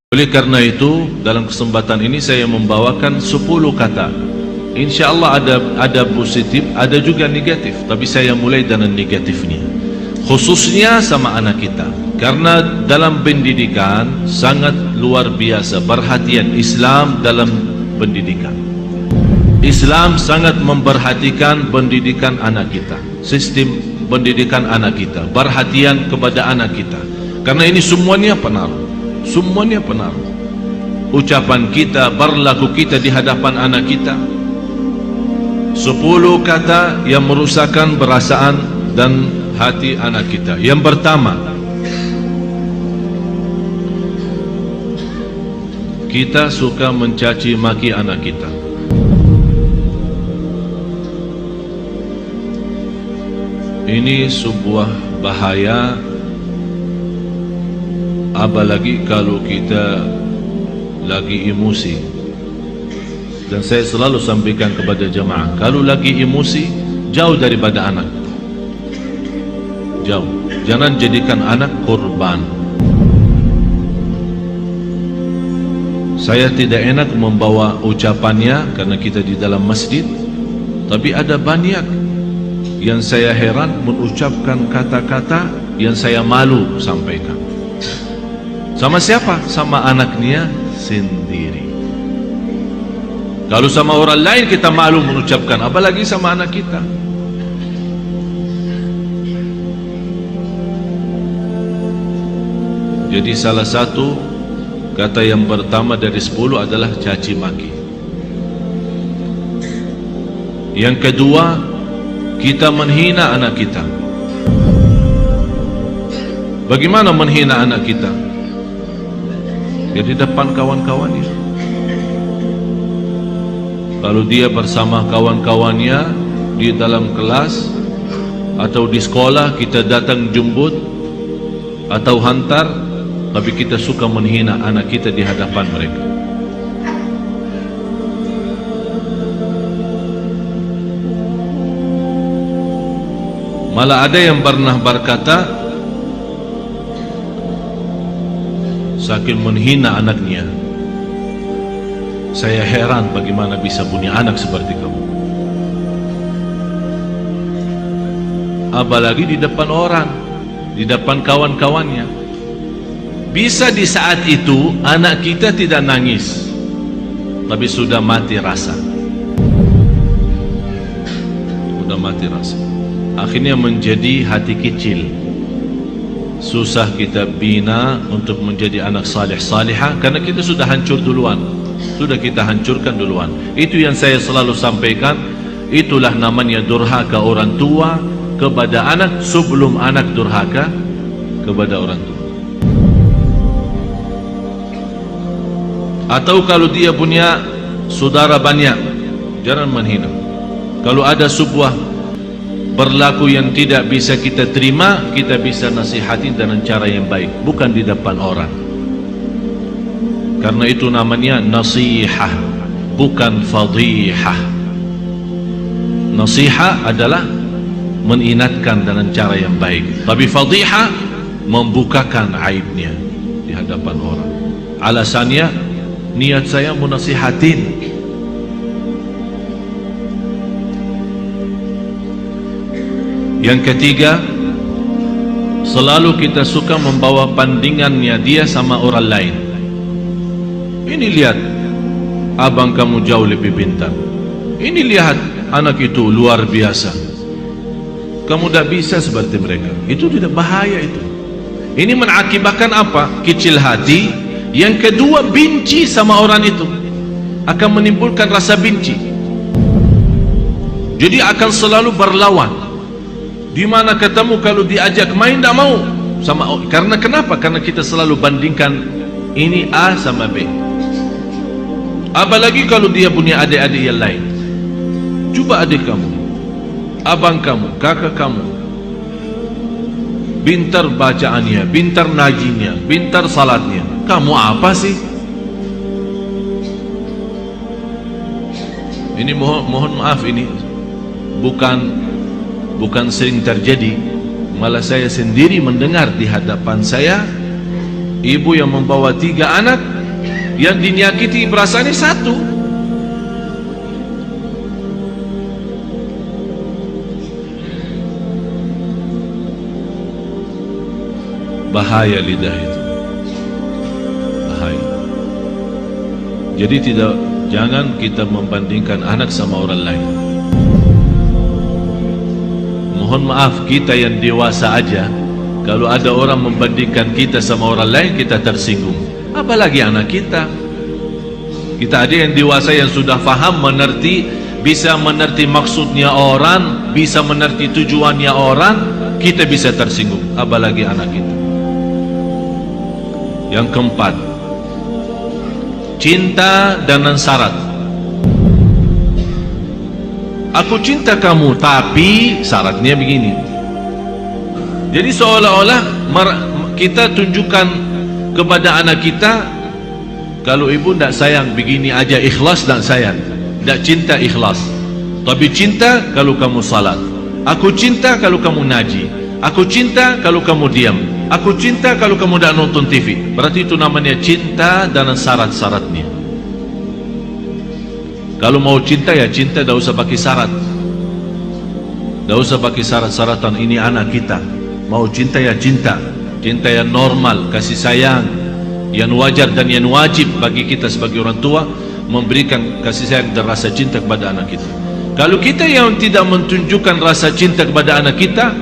Oleh karena itu, dalam kesempatan ini saya membawakan 10 kata. Insya Allah ada positif, ada juga negatif. Tapi saya mulai dengan negatifnya. Khususnya sama anak kita. Karena dalam pendidikan sangat luar biasa perhatian Islam dalam pendidikan. Islam sangat memperhatikan pendidikan anak kita. Sistem pendidikan anak kita. Perhatian kepada anak kita. Karena ini semuanya pengaruh. Semuanya pengaruh. Ucapan kita, berlaku kita di hadapan anak kita. 10 kata yang merusakkan perasaan dan hati anak kita. Yang pertama, kita suka mencaci maki anak kita. Ini sebuah bahaya. Apalagi kalau kita lagi emosi. Dan saya selalu sampaikan kepada jemaah, kalau lagi emosi, jauh daripada anak. Jauh. Jangan jadikan anak korban. Saya tidak enak membawa ucapannya karena kita di dalam masjid. Tapi ada banyak yang saya heran mengucapkan kata-kata yang saya malu sampaikan. Sama siapa? Sama anaknya sendiri. Kalau sama orang lain kita malu mengucapkan, apalagi sama anak kita. Jadi salah satu kata yang pertama dari 10 adalah caci maki. Yang kedua, kita menghina anak kita. Bagaimana menghina anak kita? Di depan kawan-kawannya. Kalau dia bersama kawan-kawannya di dalam kelas atau di sekolah, kita datang jemput atau hantar, tapi kita suka menghina anak kita di hadapan mereka. Malah ada yang pernah berkata, saking menghina anaknya, saya heran bagaimana bisa punya anak seperti kamu. Apalagi di depan orang, di depan kawan-kawannya. Bisa di saat itu anak kita tidak nangis, tapi sudah mati rasa. Sudah mati rasa. Akhirnya menjadi hati kecil. Susah kita bina untuk menjadi anak salih-salihah karena kita sudah hancur duluan. Sudah kita hancurkan duluan. Itu yang saya selalu sampaikan. Itulah namanya durhaka orang tua kepada anak sebelum anak durhaka kepada orang tua. Atau kalau dia punya saudara banyak, jangan menghina. Kalau ada sebuah berlaku yang tidak bisa kita terima, kita bisa nasihati dengan cara yang baik, bukan di depan orang. Karena itu namanya nasihah, bukan fadihah. Nasihah adalah mengingatkan dengan cara yang baik, tapi fadihah membukakan aibnya di hadapan orang. Alasannya, niat saya menasihatin. Yang ketiga, selalu kita suka membawa bandingannya dia sama orang lain. Ini lihat, abang kamu jauh lebih pintar. Ini lihat, anak itu luar biasa. Kamu tidak bisa seperti mereka. Itu tidak bahaya itu. Ini mengakibatkan apa? Kecil hati. Yang kedua, benci sama orang itu. Akan menimbulkan rasa benci. Jadi akan selalu berlawan. Di mana ketemu kalau diajak main tidak mau sama. Karena kenapa? Karena kita selalu bandingkan ini A sama B. Apalagi kalau dia punya adik-adik yang lain. Coba adik kamu, abang kamu, kakak kamu, pintar bacaannya, pintar ngajinya, pintar salatnya. Kamu apa sih? Ini mohon maaf, ini bukan sering terjadi, malah saya sendiri mendengar di hadapan saya ibu yang membawa 3 anak Yang dinyakiti perasaannya satu. Bahaya lidah itu, bahaya. Jadi jangan kita membandingkan anak sama orang lain. Mohon maaf, kita yang dewasa aja, kalau ada orang membandingkan kita sama orang lain, kita tersinggung. Apalagi anak kita. Kita ada yang dewasa yang sudah faham, mengerti, bisa mengerti maksudnya orang, bisa mengerti tujuannya orang, kita bisa tersinggung. Apalagi anak kita. Yang keempat, cinta dengan syarat. Aku cinta kamu, tapi syaratnya begini. Jadi seolah-olah kita tunjukkan kepada anak kita, kalau ibu tidak sayang begini aja, ikhlas dan sayang, tidak cinta ikhlas. Tapi cinta kalau kamu salat. Aku cinta kalau kamu ngaji. Aku cinta kalau kamu diam. Aku cinta kalau kamu tidak nonton TV. Berarti itu namanya cinta dan syarat-syaratnya. Kalau mau cinta ya cinta, tidak usah pakai syarat. Tidak usah pakai syarat-syaratan. Ini anak kita. Mau cinta ya cinta. Cinta yang normal, kasih sayang, yang wajar dan yang wajib bagi kita sebagai orang tua, memberikan kasih sayang dan rasa cinta kepada anak kita. Kalau kita yang tidak menunjukkan rasa cinta kepada anak kita,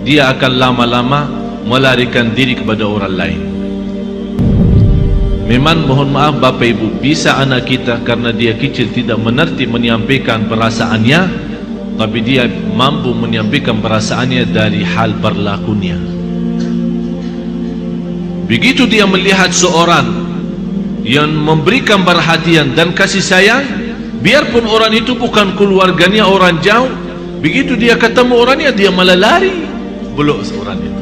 dia akan lama-lama melarikan diri kepada orang lain. Memang mohon maaf Bapak Ibu, bisa anak kita karena dia kecil tidak mengerti menyampaikan perasaannya, tapi dia mampu menyampaikan perasaannya dari hal berlakunya. Begitu dia melihat seorang yang memberikan perhatian dan kasih sayang, biarpun orang itu bukan keluarganya, orang jauh, begitu dia ketemu orangnya, dia malah lari, belum orang itu.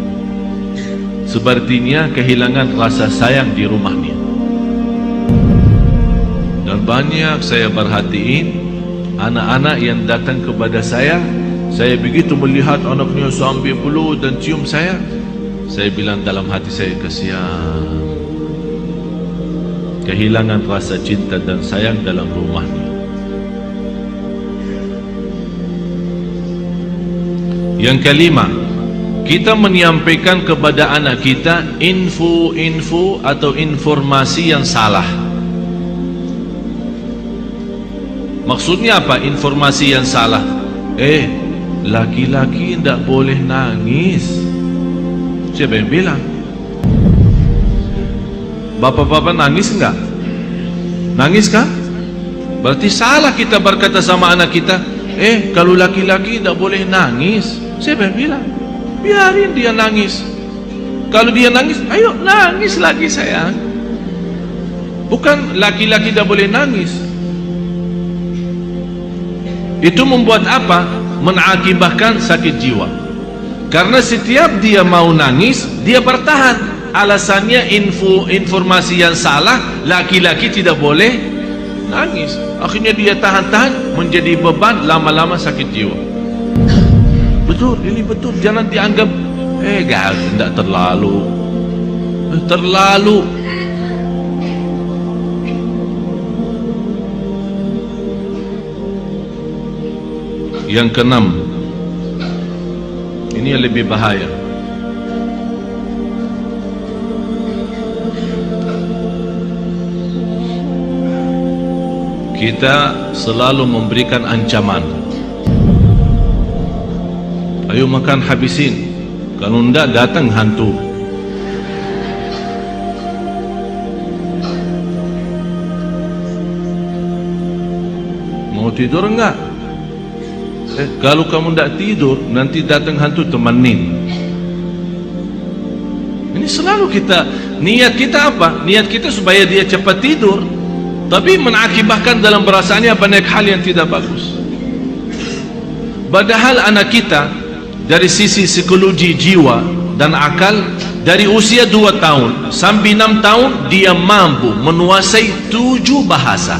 Sepertinya kehilangan rasa sayang di rumahnya. Dan banyak saya perhatiin anak-anak yang datang kepada saya begitu melihat anaknya sambil peluk dan cium saya bilang dalam hati saya, kasihan, kehilangan rasa cinta dan sayang dalam rumahnya. Yang kelima, kita menyampaikan kepada anak kita info-info atau informasi yang salah. Maksudnya apa informasi yang salah? Laki-laki tidak boleh nangis. Siapa yang bilang? Bapak-bapak nangis enggak? Nangis kan? Berarti salah kita berkata sama anak kita, kalau laki-laki tidak boleh nangis. Siapa yang bilang? Biarin dia nangis. Kalau dia nangis, ayo nangis lagi sayang. Bukan laki-laki tidak boleh nangis. Itu membuat apa? Mengakibatkan sakit jiwa. Karena setiap dia mau nangis, dia bertahan. Alasannya informasi yang salah, laki-laki tidak boleh nangis. Akhirnya dia tahan-tahan, menjadi beban, lama-lama sakit jiwa. Betul, ini betul. Jangan dianggap tidak terlalu. Terlalu. Yang keenam, ini yang lebih bahaya. Kita selalu memberikan ancaman. Ayo makan habisin, kalau tidak datang hantu. Mau tidur enggak? Kalau kamu tidak tidur, nanti datang hantu, temenin. Ini selalu kita, niat kita apa? Niat kita supaya dia cepat tidur, tapi mengakibatkan dalam perasaannya banyak hal yang tidak bagus. Padahal anak kita dari sisi psikologi jiwa dan akal, dari usia 2 tahun sampai 6 tahun dia mampu menguasai 7 bahasa.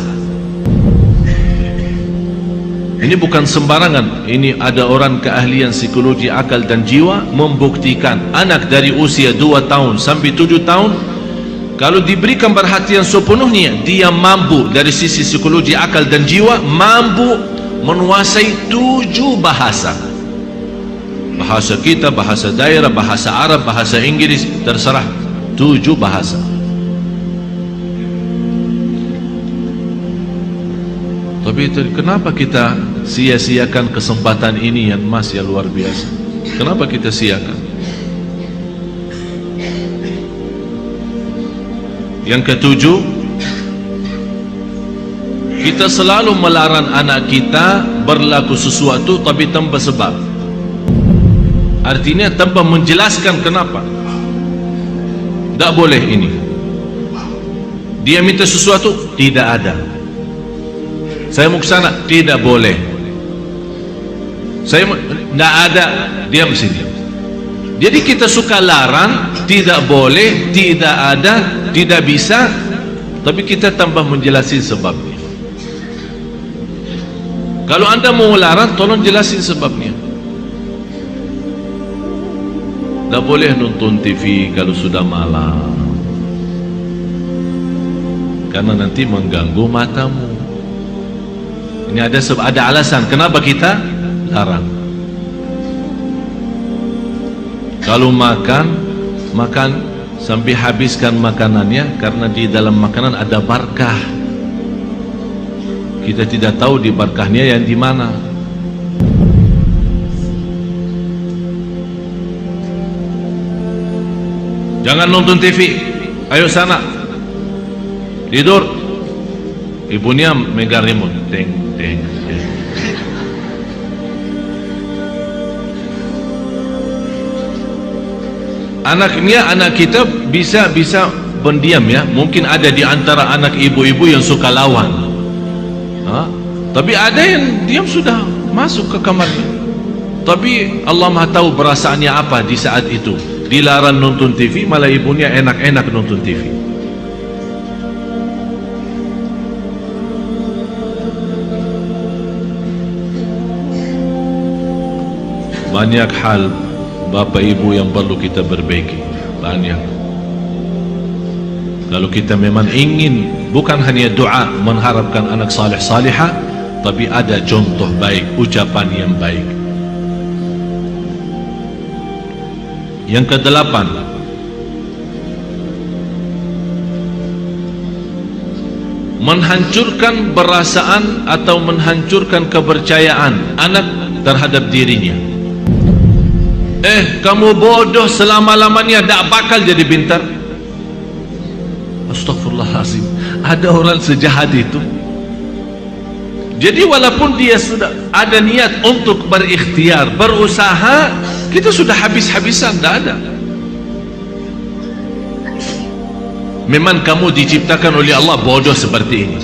Ini bukan sembarangan. Ini ada orang keahlian psikologi akal dan jiwa membuktikan anak dari usia 2 tahun sampai 7 tahun Kalau diberikan perhatian sepenuhnya, dia mampu dari sisi psikologi, akal dan jiwa, mampu menguasai 7 bahasa. Bahasa kita, bahasa daerah, bahasa Arab, bahasa Inggris, terserah, 7 bahasa. Tapi kenapa kita sia-siakan kesempatan ini yang masih luar biasa? Kenapa kita siakan? Yang ketujuh, kita selalu melarang anak kita berlaku sesuatu tapi tanpa sebab. Artinya tanpa menjelaskan kenapa. Tak boleh ini. Dia minta sesuatu, tidak ada. Saya mau ke sana, tidak boleh. Saya tidak ada, diam sini. Jadi kita suka larang, tidak boleh, tidak ada, tidak bisa, tapi kita tambah menjelaskan sebabnya. Kalau anda mau larang, tolong jelasin sebabnya. Tak boleh nonton TV kalau sudah malam, karena nanti mengganggu matamu. Ini ada alasan kenapa kita larang. Kalau makan sampai habiskan makanannya, karena di dalam makanan ada barakah. Kita tidak tahu di barakahnya yang di mana. Jangan nonton TV, ayo sana, tidur. Ibunya megang remote, teng teng teng. Anak kita bisa pendiam ya. Mungkin ada di antara anak ibu-ibu yang suka lawan, tapi ada yang diam sudah masuk ke kamarnya. Tapi Allah Maha tahu perasaannya apa di saat itu. Dilarang nonton TV, malah ibunya enak-enak nonton TV. Banyak hal Bapak Ibu yang perlu kita perbaiki, banyak. Kalau kita memang ingin bukan hanya doa mengharapkan anak saleh salihah, tapi ada contoh baik, ucapan yang baik. Yang ke-8, menghancurkan perasaan atau menghancurkan kepercayaan anak terhadap dirinya. Kamu bodoh selama-lamanya, tak bakal jadi pintar. Astagfirullahaladzim, ada orang sejahat itu. Jadi walaupun dia sudah ada niat untuk berikhtiar, berusaha, kita sudah habis-habisan, tak ada. Memang kamu diciptakan oleh Allah bodoh seperti ini.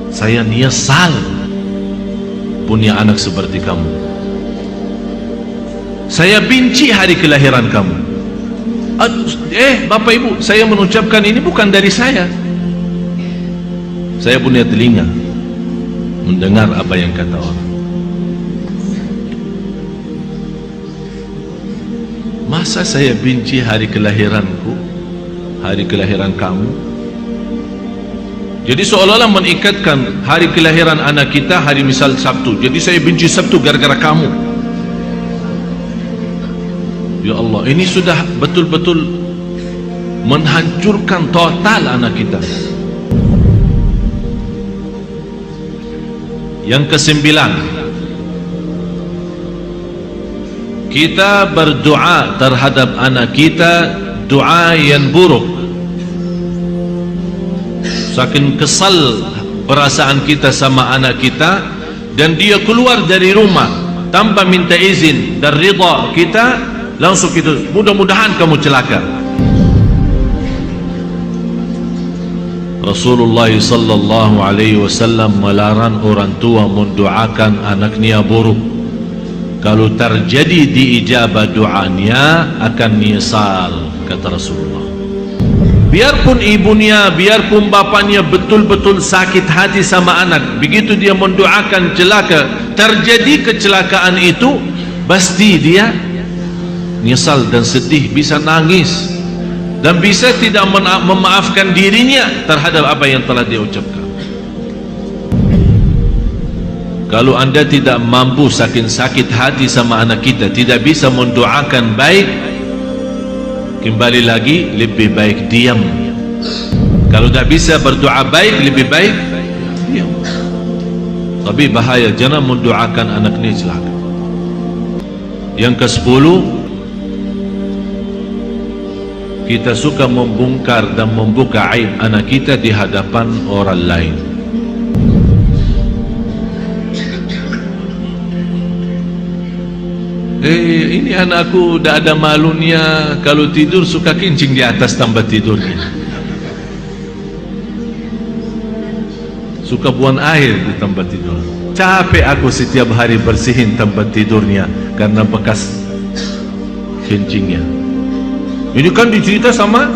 Saya nyesal punya anak seperti kamu. Saya benci hari kelahiran kamu. Bapak Ibu, saya mengucapkan ini bukan dari saya. Saya punya telinga mendengar apa yang kata orang. Masa saya benci hari kelahiranku, hari kelahiran kamu? Jadi seolah-olah mengikatkan hari kelahiran anak kita hari misal Sabtu. Jadi saya benci Sabtu gara-gara kamu. Ya Allah, ini sudah betul-betul menghancurkan total anak kita. Yang ke-9, kita berdoa terhadap anak kita doa yang buruk. Saking kesal perasaan kita sama anak kita, dan dia keluar dari rumah tanpa minta izin dan ridha kita, langsung kita, mudah-mudahan kamu celaka. Rasulullah sallallahu alaihi wasallam melarang orang tua mendoakan anaknya buruk. Kalau terjadi diijabah doanya akan nyesal, kata Rasulullah. Biarpun ibunya, biarpun bapaknya betul-betul sakit hati sama anak, begitu dia mendoakan celaka, terjadi kecelakaan itu, pasti dia nyesal dan sedih, bisa nangis, dan bisa tidak memaafkan dirinya terhadap apa yang telah dia ucapkan. Kalau anda tidak mampu saking sakit hati sama anak kita, tidak bisa mendoakan baik, kembali lagi lebih baik diam. Kalau tak bisa berdoa baik, lebih baik diam. Tapi bahaya, jangan mendoakan anak ni celaka. Yang ke-10, kita suka membongkar dan membuka aib anak kita di hadapan orang lain. Ini anakku dah ada malunya, kalau tidur suka kencing di atas tempat tidurnya, suka buang air di tempat tidur. Capek aku setiap hari bersihin tempat tidurnya karena bekas kencingnya. Ini kan dicerita sama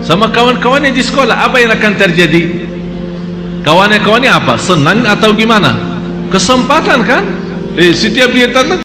kawan-kawannya di sekolah. Apa yang akan terjadi? Kawan-kawannya apa? Senang atau gimana? Kesempatan kan? Setiap dia tanda